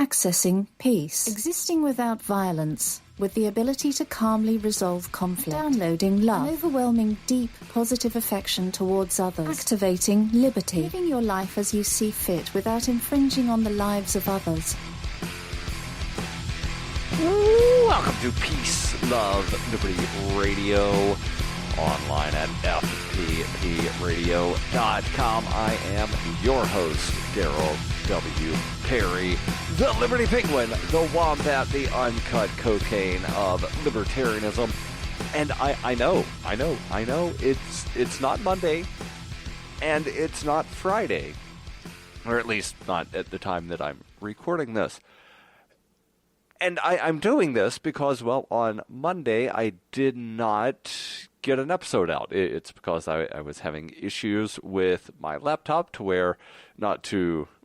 Accessing peace. Existing without violence, with the ability to calmly resolve conflict. Downloading love. An overwhelming, deep, positive affection towards others. Activating liberty. Living your life as you see fit without infringing on the lives of others. Welcome to Peace, Love, Liberty Radio, online at fppradio.com. I am your host, Darryl W. Perry, the Liberty Penguin, the Wombat, the uncut cocaine of libertarianism. And I know, it's not Monday, and it's not Friday, or at least not at the time that I'm recording this. And I'm doing this because, well, on Monday I did not get an episode out. It's because I was having issues with my laptop to where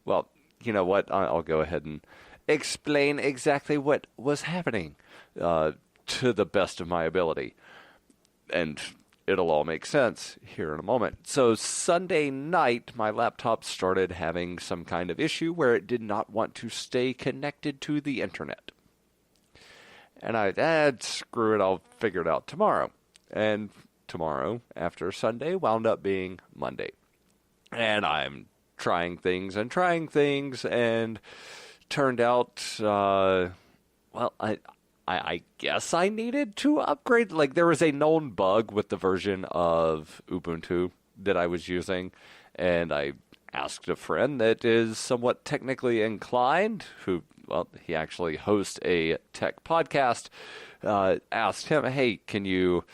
well, you know what? I'll go ahead and explain exactly what was happening to the best of my ability. And it'll all make sense here in a moment. So Sunday night, my laptop started having some kind of issue where it did not want to stay connected to the internet. And screw it, I'll figure it out tomorrow. And tomorrow, after Sunday, wound up being Monday. And I'm trying things, and turned out, I guess I needed to upgrade. Like, there was a known bug with the version of Ubuntu that I was using, and I asked a friend that is somewhat technically inclined, who, well, he actually hosts a tech podcast, asked him, hey, can you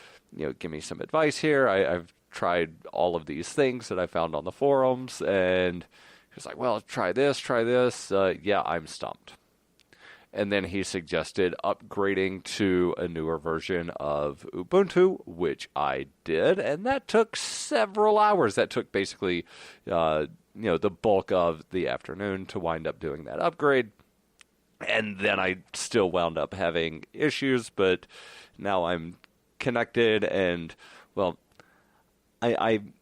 give me some advice here? I've tried all of these things that I found on the forums, and he was like, well, try this. Yeah, I'm stumped. And then he suggested upgrading to a newer version of Ubuntu, which I did, and that took several hours. That took basically, the bulk of the afternoon to wind up doing that upgrade. And then I still wound up having issues, but now I'm connected, and, well, I'm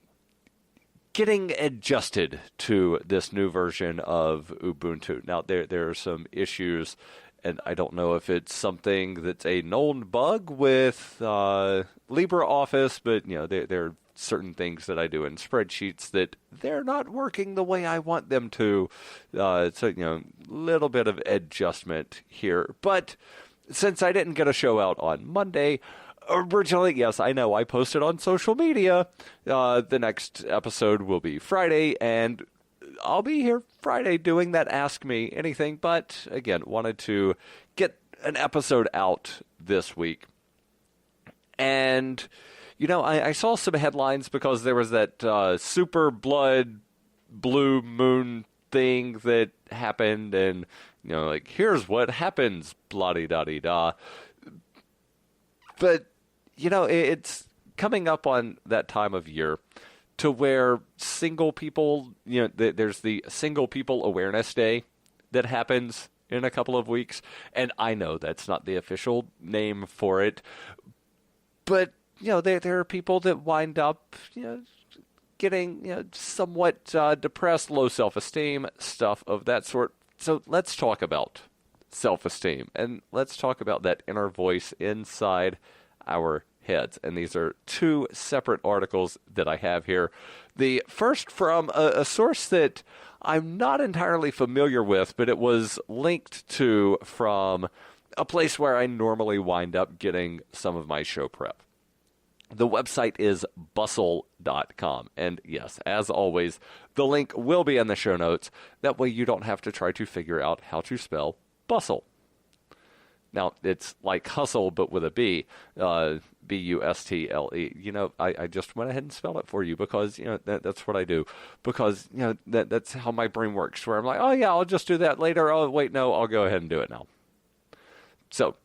getting adjusted to this new version of Ubuntu. Now, there are some issues, and I don't know if it's something that's a known bug with LibreOffice, but, there are certain things that I do in spreadsheets that they're not working the way I want them to. So, little bit of adjustment here. But since I didn't get a show out on Monday, originally, yes, I know, I posted on social media. The next episode will be Friday, and I'll be here Friday doing that Ask Me Anything, but again, wanted to get an episode out this week. And, I saw some headlines because there was that super blood blue moon thing that happened, and, like, here's what happens, blah-de-da-de-da. But, it's coming up on that time of year to where single people, there's the Single People Awareness Day that happens in a couple of weeks. And I know that's not the official name for it. But, there are people that wind up, getting, somewhat depressed, low self-esteem, stuff of that sort. So let's talk about self-esteem. And let's talk about that inner voice inside our heads. And these are two separate articles that I have here. The first from a source that I'm not entirely familiar with, but it was linked to from a place where I normally wind up getting some of my show prep. The website is bustle.com. And yes, as always, the link will be in the show notes. That way you don't have to try to figure out how to spell bustle. Now, it's like hustle, but with a B, B-U-S-T-L-E. I just went ahead and spelled it for you because, that's what I do. Because, that's how my brain works, where I'm like, oh, yeah, I'll just do that later. Oh, wait, no, I'll go ahead and do it now. So,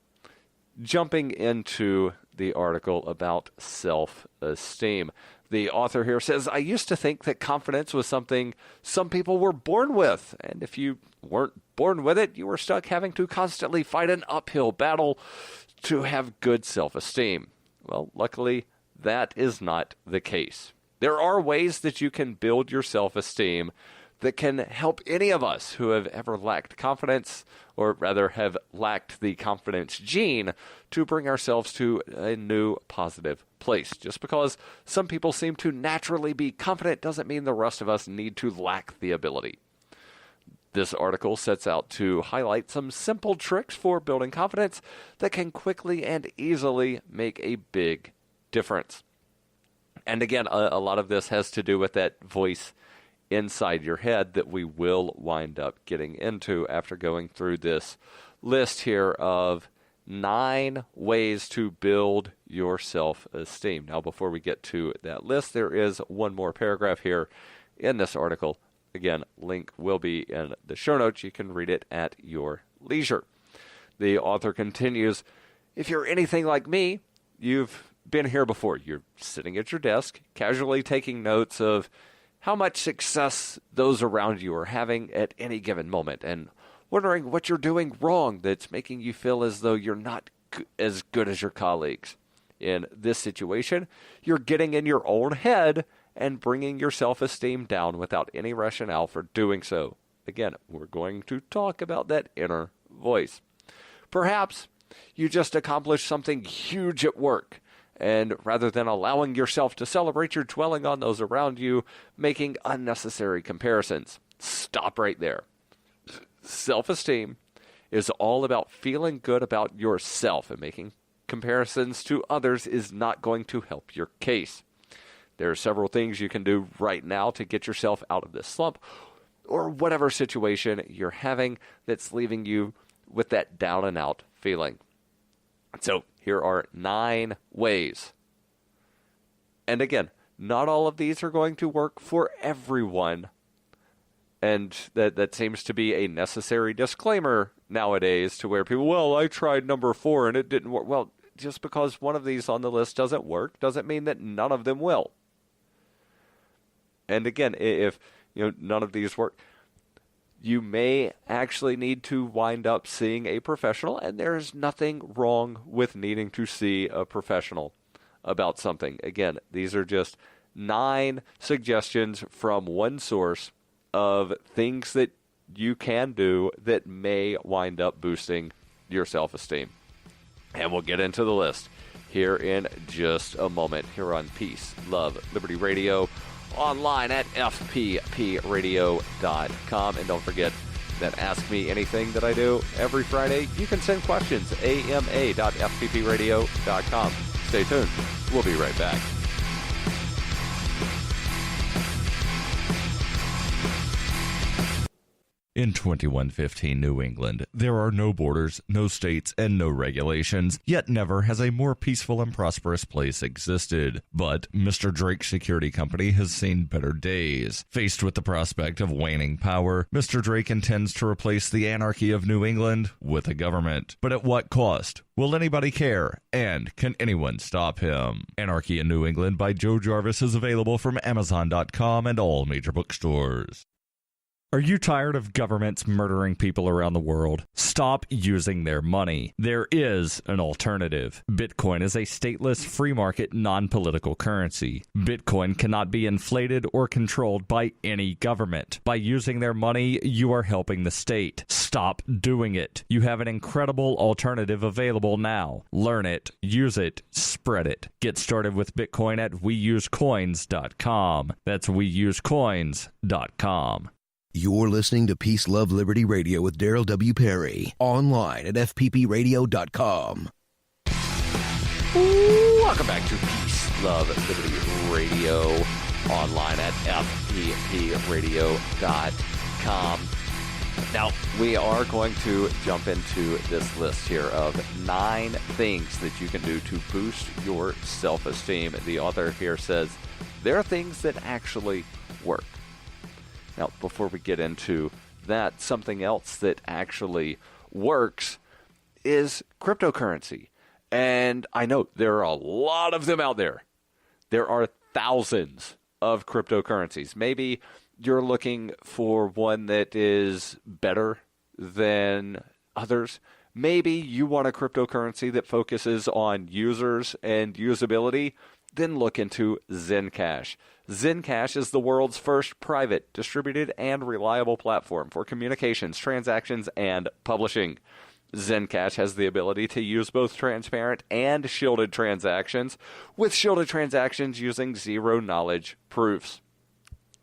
jumping into the article about self-esteem. The author here says, I used to think that confidence was something some people were born with, and if you weren't born with it, you were stuck having to constantly fight an uphill battle to have good self-esteem. Well, luckily, that is not the case. There are ways that you can build your self-esteem that can help any of us who have ever lacked confidence, or rather have lacked the confidence gene, to bring ourselves to a new positive place. Just because some people seem to naturally be confident doesn't mean the rest of us need to lack the ability. This article sets out to highlight some simple tricks for building confidence that can quickly and easily make a big difference. And again, a lot of this has to do with that voice inside your head that we will wind up getting into after going through this list here of 9 ways to build your self-esteem. Now, before we get to that list, there is one more paragraph here in this article. Again, link will be in the show notes. You can read it at your leisure. The author continues, if you're anything like me, you've been here before. You're sitting at your desk, casually taking notes of how much success those around you are having at any given moment, and wondering what you're doing wrong that's making you feel as though you're not as good as your colleagues. In this situation, you're getting in your own head and bringing your self-esteem down without any rationale for doing so. Again, we're going to talk about that inner voice. Perhaps you just accomplished something huge at work, and rather than allowing yourself to celebrate, you're dwelling on those around you, making unnecessary comparisons. Stop right there. Self-esteem is all about feeling good about yourself, and making comparisons to others is not going to help your case. There are several things you can do right now to get yourself out of this slump, or whatever situation you're having that's leaving you with that down and out feeling. So here are 9 ways. And again, not all of these are going to work for everyone. And that seems to be a necessary disclaimer nowadays, to where people, well, I tried number 4 and it didn't work. Well, just because one of these on the list doesn't work doesn't mean that none of them will. And again, if none of these work, you may actually need to wind up seeing a professional, and there's nothing wrong with needing to see a professional about something. Again, these are just 9 suggestions from one source of things that you can do that may wind up boosting your self-esteem. And we'll get into the list here in just a moment, here on Peace, Love, Liberty Radio, online at fppradio.com. And don't forget that Ask Me Anything that I do every Friday, you can send questions, ama.fppradio.com. Stay tuned. We'll be right back. In 2115 New England, there are no borders, no states, and no regulations, yet never has a more peaceful and prosperous place existed. But Mr. Drake's security company has seen better days. Faced with the prospect of waning power, Mr. Drake intends to replace the anarchy of New England with a government. But at what cost? Will anybody care? And can anyone stop him? Anarchy in New England by Joe Jarvis is available from Amazon.com and all major bookstores. Are you tired of governments murdering people around the world? Stop using their money. There is an alternative. Bitcoin is a stateless, free market, non-political currency. Bitcoin cannot be inflated or controlled by any government. By using their money, you are helping the state. Stop doing it. You have an incredible alternative available now. Learn it, use it, spread it. Get started with Bitcoin at weusecoins.com. That's weusecoins.com. You're listening to Peace, Love, Liberty Radio with Darryl W. Perry. Online at fppradio.com. Welcome back to Peace, Love, Liberty Radio. Online at fppradio.com. Now, we are going to jump into this list here of 9 things that you can do to boost your self-esteem. The author here says there are things that actually work. Now, before we get into that, something else that actually works is cryptocurrency. And I know there are a lot of them out there. There are thousands of cryptocurrencies. Maybe you're looking for one that is better than others. Maybe you want a cryptocurrency that focuses on users and usability. then look into Zencash. Zencash is the world's first private, distributed, and reliable platform for communications, transactions, and publishing. Zencash has the ability to use both transparent and shielded transactions, with shielded transactions using zero-knowledge proofs.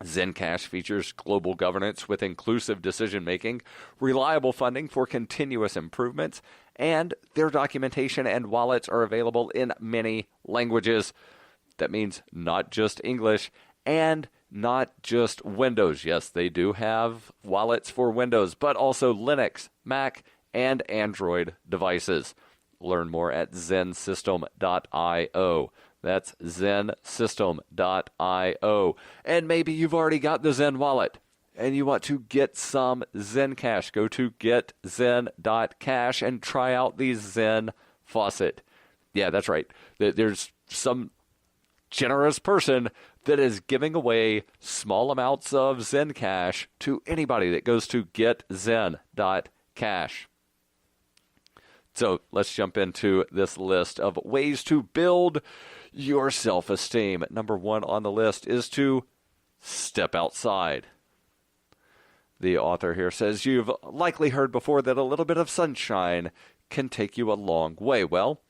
Zencash features global governance with inclusive decision-making, reliable funding for continuous improvements, and their documentation and wallets are available in many languages. That means not just English and not just Windows. Yes, they do have wallets for Windows, but also Linux, Mac, and Android devices. Learn more at zensystem.io. That's zensystem.io. And maybe you've already got the Zen wallet and you want to get some Zencash. Go to getzen.cash and try out the Zen faucet. Yeah, that's right. There's some generous person that is giving away small amounts of Zencash to anybody that goes to getzen.cash. So let's jump into this list of ways to build your self-esteem. Number 1 on the list is to step outside. The author here says, you've likely heard before that a little bit of sunshine can take you a long way. Well,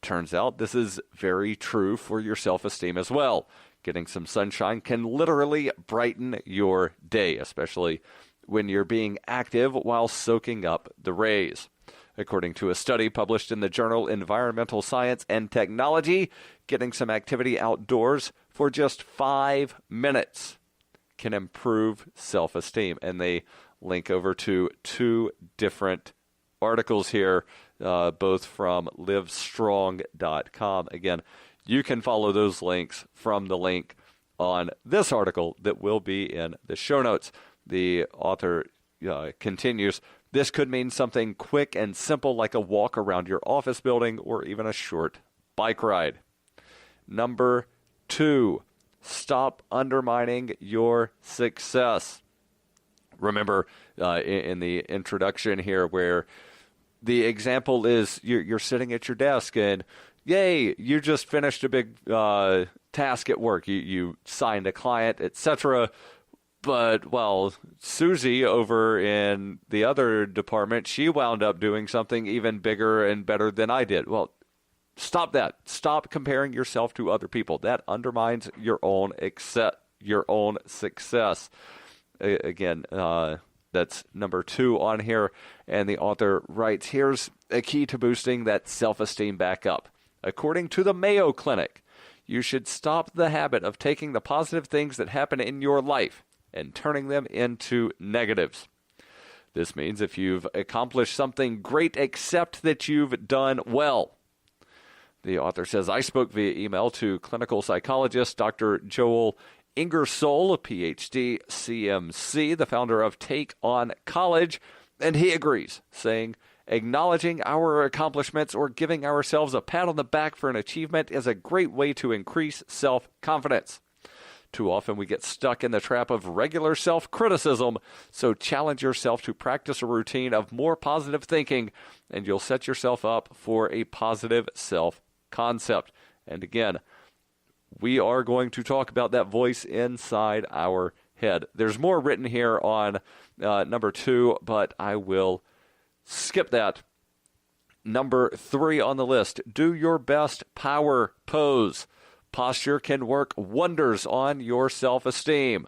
turns out this is very true for your self-esteem as well. Getting some sunshine can literally brighten your day, especially when you're being active while soaking up the rays. According to a study published in the journal Environmental Science and Technology, getting some activity outdoors for just 5 minutes can improve self-esteem. And they link over to 2 different articles here, both from livestrong.com. Again, you can follow those links from the link on this article that will be in the show notes. The author continues, this could mean something quick and simple like a walk around your office building or even a short bike ride. Number 2, stop undermining your success. Remember in the introduction here where the example is you're sitting at your desk and, yay, you just finished a big task at work. You signed a client, etc., but, well, Susie over in the other department, she wound up doing something even bigger and better than I did. Well, stop that. Stop comparing yourself to other people. That undermines your own success. Again, that's number 2 on here. And the author writes, here's a key to boosting that self-esteem back up. According to the Mayo Clinic, you should stop the habit of taking the positive things that happen in your life and turning them into negatives. This means if you've accomplished something great, accept that you've done well. The author says, I spoke via email to clinical psychologist Dr. Joel Ingersoll, a PhD, CMC, the founder of Take On College, and he agrees, saying, acknowledging our accomplishments or giving ourselves a pat on the back for an achievement is a great way to increase self-confidence. Too often we get stuck in the trap of regular self-criticism, so challenge yourself to practice a routine of more positive thinking, and you'll set yourself up for a positive self-concept. And again, we are going to talk about that voice inside our head. There's more written here on number 2, but I will skip that. Number 3 on the list, do your best power pose. Posture can work wonders on your self-esteem.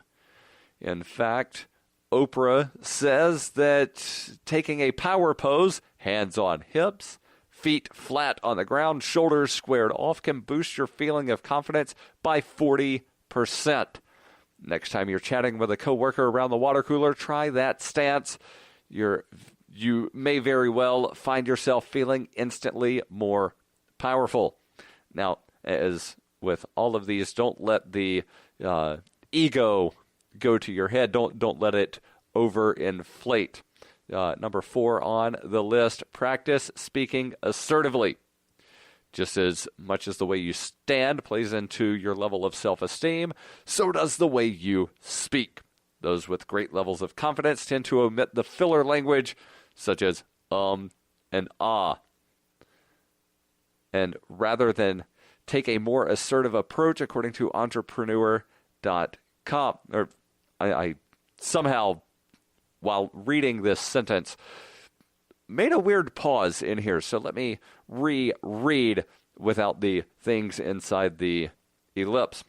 In fact, Oprah says that taking a power pose, hands on hips, feet flat on the ground, shoulders squared off, can boost your feeling of confidence by 40%. Next time you're chatting with a coworker around the water cooler, try that stance. You may very well find yourself feeling instantly more powerful. Now, as with all of these, don't let the ego go to your head. Don't let it overinflate. Number 4 on the list, practice speaking assertively. Just as much as the way you stand plays into your level of self-esteem, so does the way you speak. Those with great levels of confidence tend to omit the filler language, such as and ah. And rather than take a more assertive approach, according to entrepreneur.com. Or I somehow, while reading this sentence, made a weird pause in here. So let me reread without the things inside the ellipse.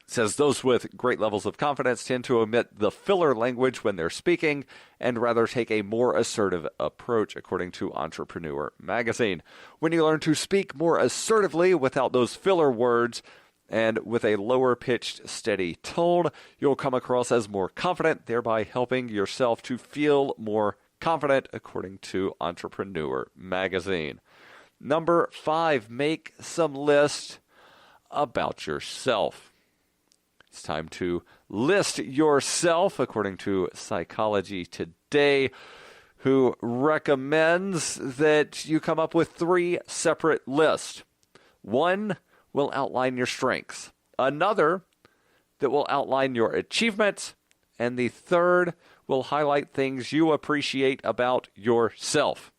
It says, those with great levels of confidence tend to omit the filler language when they're speaking and rather take a more assertive approach, according to Entrepreneur magazine. When you learn to speak more assertively without those filler words and with a lower-pitched, steady tone, you'll come across as more confident, thereby helping yourself to feel more confident, according to Entrepreneur magazine. Number 5, make some list about yourself. It's time to list yourself, according to Psychology Today, who recommends that you come up with 3 separate lists. One will outline your strengths, another that will outline your achievements, and the third will highlight things you appreciate about yourself.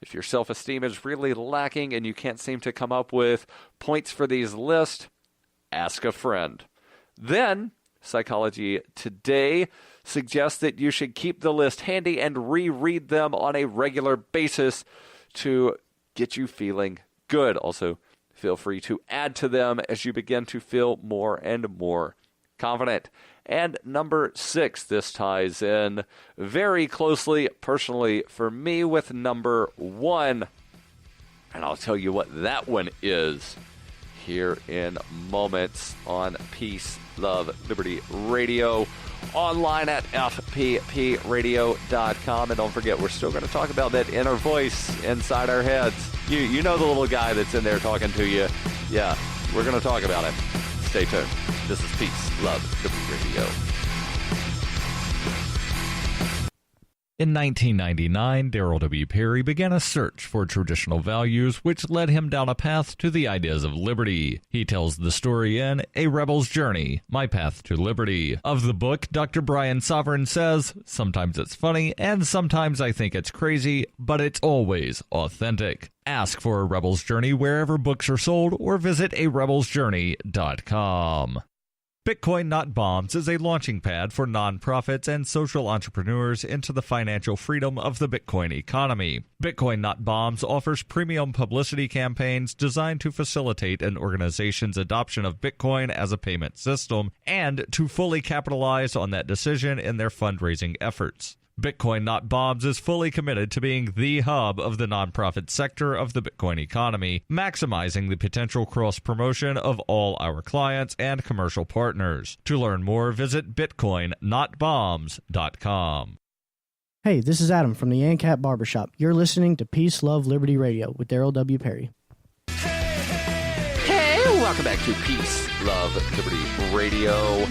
If your self-esteem is really lacking and you can't seem to come up with points for these lists, ask a friend. Then, Psychology Today suggests that you should keep the list handy and reread them on a regular basis to get you feeling good. Also, feel free to add to them as you begin to feel more and more confident. And number 6, this ties in very closely, personally, for me with number 1. And I'll tell you what that one is here in moments on Peace, Love, Liberty Radio, online at fppradio.com. And don't forget, we're still going to talk about that inner voice inside our heads. You know the little guy that's in there talking to you. Yeah, we're going to talk about it. Stay tuned. This is Peace, Love, Liberty Radio. In 1999, Darryl W. Perry began a search for traditional values, which led him down a path to the ideas of liberty. He tells the story in A Rebel's Journey, My Path to Liberty. Of the book, Dr. Brian Sovereign says, sometimes it's funny, and sometimes I think it's crazy, but it's always authentic. Ask for A Rebel's Journey wherever books are sold, or visit arebelsjourney.com. Bitcoin Not Bombs is a launching pad for nonprofits and social entrepreneurs into the financial freedom of the Bitcoin economy. Bitcoin Not Bombs offers premium publicity campaigns designed to facilitate an organization's adoption of Bitcoin as a payment system and to fully capitalize on that decision in their fundraising efforts. Bitcoin Not Bombs is fully committed to being the hub of the nonprofit sector of the Bitcoin economy, maximizing the potential cross-promotion of all our clients and commercial partners. To learn more, visit bitcoinnotbombs.com. Hey, this is Adam from the ANCAP Barbershop. You're listening to Peace, Love, Liberty Radio with Darryl W. Perry. Hey, welcome back to Peace, Love, Liberty Radio.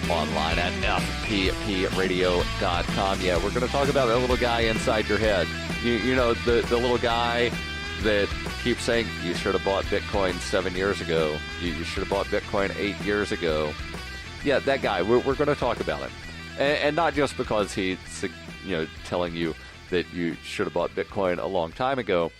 Online at fppradio.com. Yeah, we're going to talk about that little guy inside your head. You know, the little guy that keeps saying, you should have bought Bitcoin 7 years ago. You should have bought Bitcoin 8 years ago. Yeah, that guy. We're going to talk about him. And not just because he's, telling you that you should have bought Bitcoin a long time ago,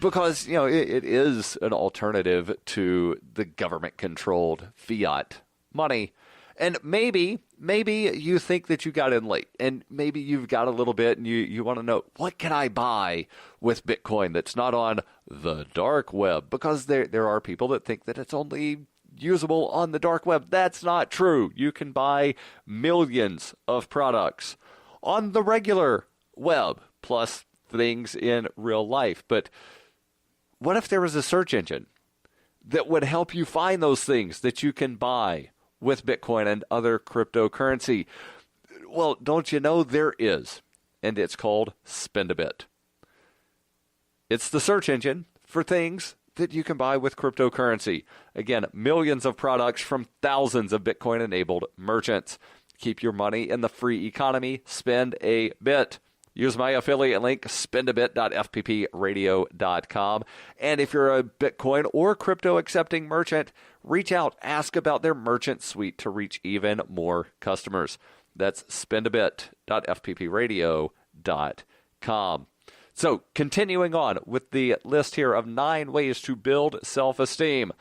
because, it is an alternative to the government-controlled fiat money. And maybe you think that you got in late, and maybe you've got a little bit, and you want to know, what can I buy with Bitcoin that's not on the dark web? Because there are people that think that it's only usable on the dark web. That's not true. You can buy millions of products on the regular web, plus things in real life. But what if there was a search engine that would help you find those things that you can buy with Bitcoin and other cryptocurrency? Well, don't you know there is, and it's called SpendABit. It's the search engine for things that you can buy with cryptocurrency. Again, millions of products from thousands of Bitcoin-enabled merchants. Keep your money in the free economy. Spend a bit. Use my affiliate link, spendabit.fppradio.com. And if you're a Bitcoin or crypto-accepting merchant, reach out, ask about their merchant suite to reach even more customers. That's spendabit.fppradio.com. So, continuing on with the list here of 9 ways to build self-esteem.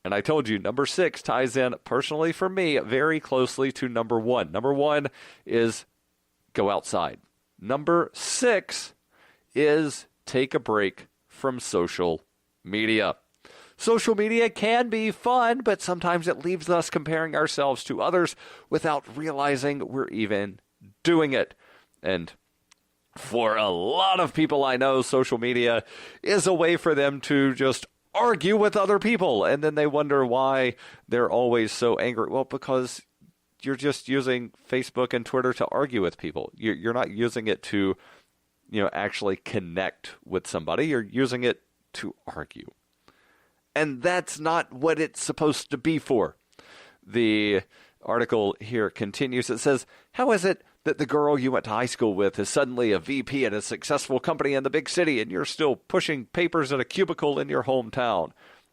And I told you, number 6 ties in, personally for me, very closely to number 1. Number 1 is go outside. Number 6 is take a break from social media. Social media can be fun, but sometimes it leaves us comparing ourselves to others without realizing we're even doing it. And for a lot of people I know, social media is a way for them to just argue with other people, and then they wonder why they're always so angry. Well, because you're just using Facebook and Twitter to argue with people. You're not using it to, actually connect with somebody. You're using it to argue. And that's not what it's supposed to be for. The article here continues. It says, how is it that the girl you went to high school with is suddenly a VP at a successful company in the big city and you're still pushing papers in a cubicle in your hometown?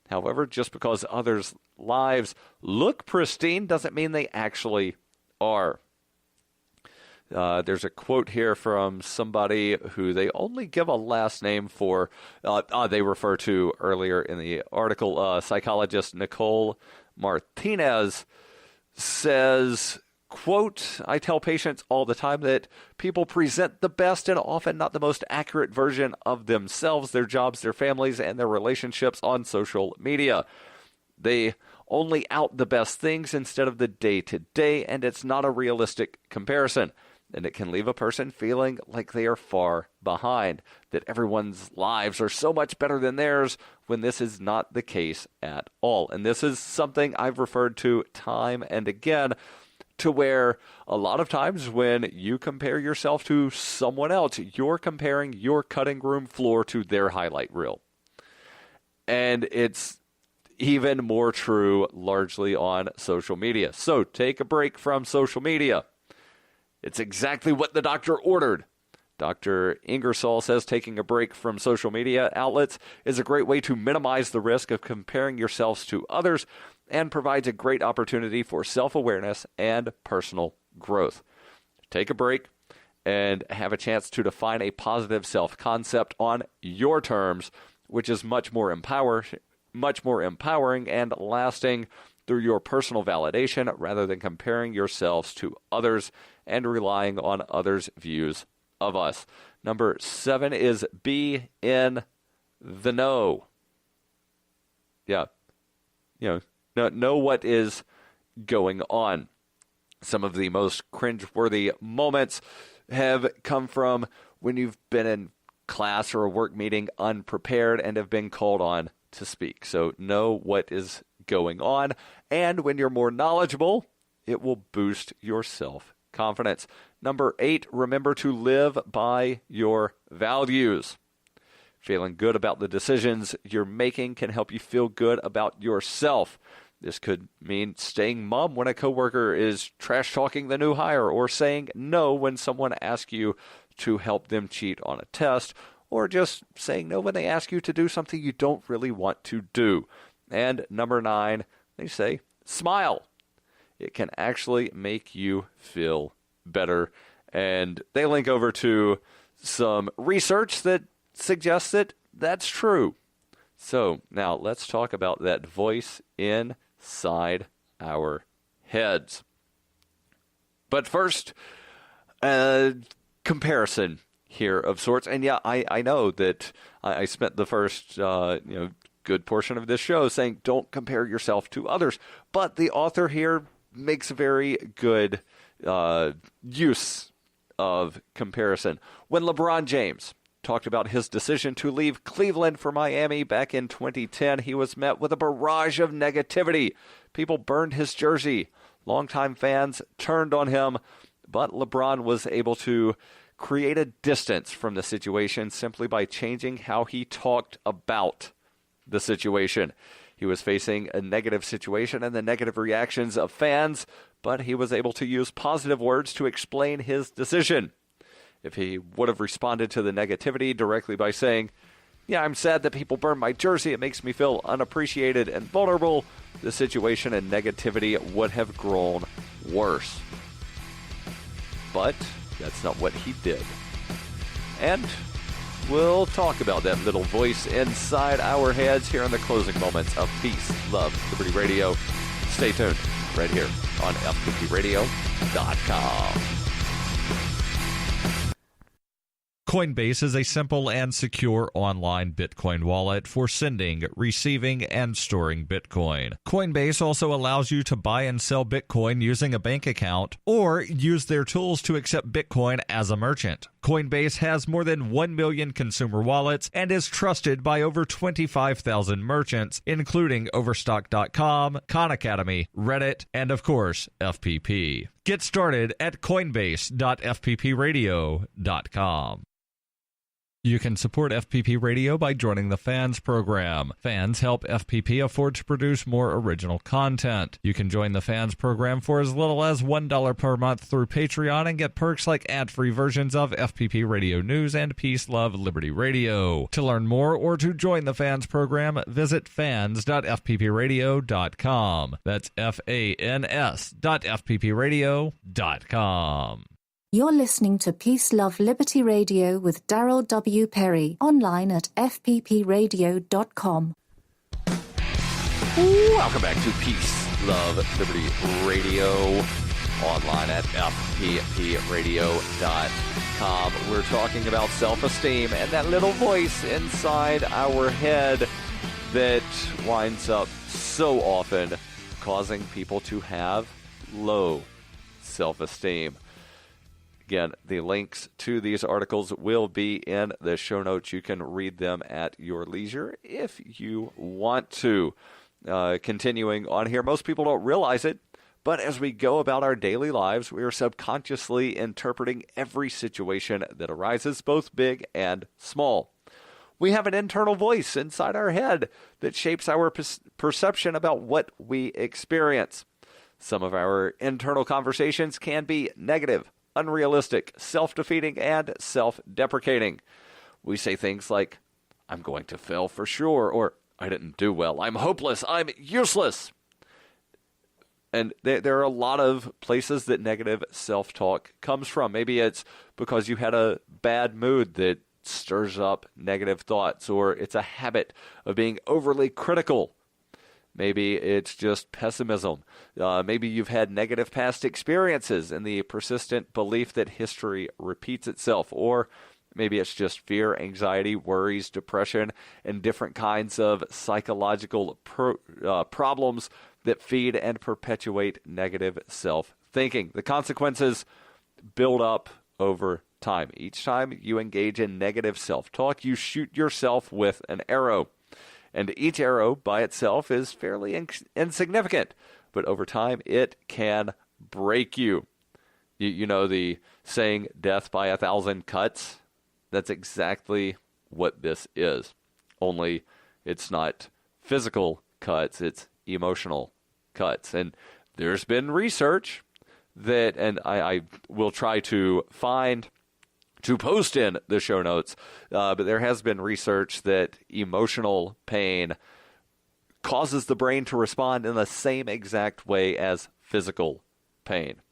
However, just because others' lives look pristine doesn't mean they actually are. There's a quote here from somebody who they only give a last name for. They refer to earlier in the article, psychologist Nicole Martinez says, quote, I tell patients all the time that people present the best and often not the most accurate version of themselves, their jobs, their families, and their relationships on social media. They only out the best things instead of the day-to-day, and it's not a realistic comparison. And it can leave a person feeling like they are far behind, that everyone's lives are so much better than theirs when this is not the case at all. And this is something I've referred to time and again, to where a lot of times when you compare yourself to someone else, you're comparing your cutting room floor to their highlight reel. And it's even more true largely on social media. So take a break from social media. It's exactly what the doctor ordered. Dr. Ingersoll says taking a break from social media outlets is a great way to minimize the risk of comparing yourselves to others and provides a great opportunity for self-awareness and personal growth. Take a break and have a chance to define a positive self-concept on your terms, which is much more empowering and lasting through your personal validation rather than comparing yourselves to others and relying on others' views of us. Number 7 is be in the know. Yeah. Know what is going on. Some of the most cringeworthy moments have come from when you've been in class or a work meeting unprepared and have been called on to speak. So know what is going on, and when you're more knowledgeable, it will boost your self-confidence. Number 8, remember to live by your values. Feeling good about the decisions you're making can help you feel good about yourself. This could mean staying mum when a coworker is trash-talking the new hire, or saying no when someone asks you to help them cheat on a test, or just saying no when they ask you to do something you don't really want to do. And number 9, they say, smile. It can actually make you feel better. And they link over to some research that suggests that that's true. So now let's talk about that voice inside our heads. But first, comparison here of sorts. And yeah, I know that I spent the first, good portion of this show saying don't compare yourself to others. But the author here makes very good use of comparison. When LeBron James talked about his decision to leave Cleveland for Miami back in 2010, he was met with a barrage of negativity. People burned his jersey. Longtime fans turned on him, but LeBron was able to create a distance from the situation simply by changing how he talked about the situation. He was facing a negative situation and the negative reactions of fans, but he was able to use positive words to explain his decision. If he would have responded to the negativity directly by saying, yeah, I'm sad that people burn my jersey, it makes me feel unappreciated and vulnerable, the situation and negativity would have grown worse. But that's not what he did. And We'll talk about that little voice inside our heads here in the closing moments of Peace, Love, Liberty Radio. Stay tuned right here on FPPRadio.com. Coinbase is a simple and secure online Bitcoin wallet for sending, receiving, and storing Bitcoin. Coinbase also allows you to buy and sell Bitcoin using a bank account or use their tools to accept Bitcoin as a merchant. Coinbase has more than 1 million consumer wallets and is trusted by over 25,000 merchants, including Overstock.com, Khan Academy, Reddit, and of course, FPP. Get started at coinbase.fppradio.com. You can support FPP Radio by joining the Fans program. Fans help FPP afford to produce more original content. You can join the Fans program for as little as $1 per month through Patreon and get perks like ad-free versions of FPP Radio News and Peace, Love, Liberty Radio. To learn more or to join the Fans program, visit fans.fppradio.com. That's fans.fppradio.com. You're listening to Peace, Love, Liberty Radio with Darryl W. Perry, online at fppradio.com. Welcome back to Peace, Love, Liberty Radio, online at fppradio.com. We're talking about self-esteem and that little voice inside our head that winds up so often causing people to have low self-esteem. Again, the links to these articles will be in the show notes. You can read them at your leisure if you want to. Continuing on here, most people don't realize it, but as we go about our daily lives, we are subconsciously interpreting every situation that arises, both big and small. We have an internal voice inside our head that shapes our perception about what we experience. Some of our internal conversations can be negative, unrealistic, self-defeating, and self-deprecating. We say things like, I'm going to fail for sure, or I didn't do well, I'm hopeless, I'm useless. And there are a lot of places that negative self-talk comes from. Maybe it's because you had a bad mood that stirs up negative thoughts, or it's a habit of being overly critical. Maybe it's just pessimism. Maybe you've had negative past experiences and the persistent belief that history repeats itself. Or maybe it's just fear, anxiety, worries, depression, and different kinds of psychological problems that feed and perpetuate negative self-thinking. The consequences build up over time. Each time you engage in negative self-talk, you shoot yourself with an arrow. And each arrow by itself is fairly insignificant, but over time it can break you. You know the saying, death by 1,000 cuts? That's exactly what this is. Only it's not physical cuts, it's emotional cuts. And there's been research that, and I will try to find to post in the show notes, but there has been research that emotional pain causes the brain to respond in the same exact way as physical pain.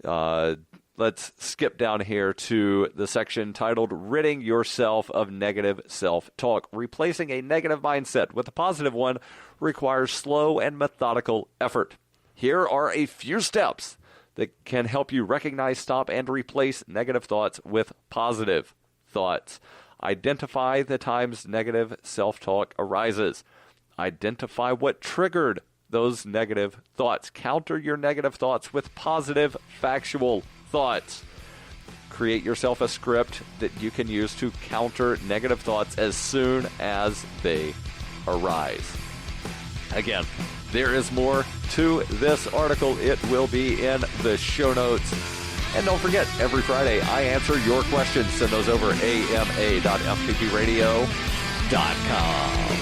Let's skip down here to the section titled Ridding Yourself of Negative Self-Talk. Replacing a negative mindset with a positive one requires slow and methodical effort. Here are a few steps that can help you recognize, stop, and replace negative thoughts with positive thoughts. Identify the times negative self-talk arises. Identify what triggered those negative thoughts. Counter your negative thoughts with positive, factual thoughts. Create yourself a script that you can use to counter negative thoughts as soon as they arise. Again, there is more to this article. It will be in the show notes. And don't forget, every Friday I answer your questions. Send those over ama.fppradio.com.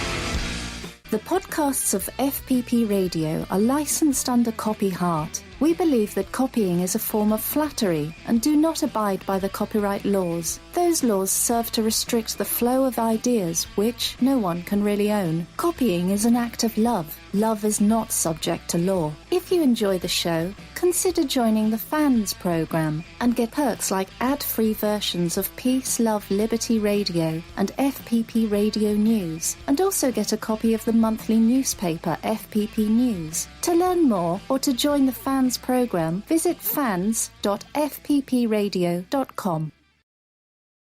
The podcasts of FPP Radio are licensed under Copy Heart, We believe that copying is a form of flattery and do not abide by the copyright laws. Those laws serve to restrict the flow of ideas which no one can really own. Copying is an act of love. Love is not subject to law. If you enjoy the show, consider joining the Fans program and get perks like ad-free versions of Peace, Love, Liberty Radio and FPP Radio News, and also get a copy of the monthly newspaper FPP News. To learn more or to join the Fans program, visit fans.fppradio.com.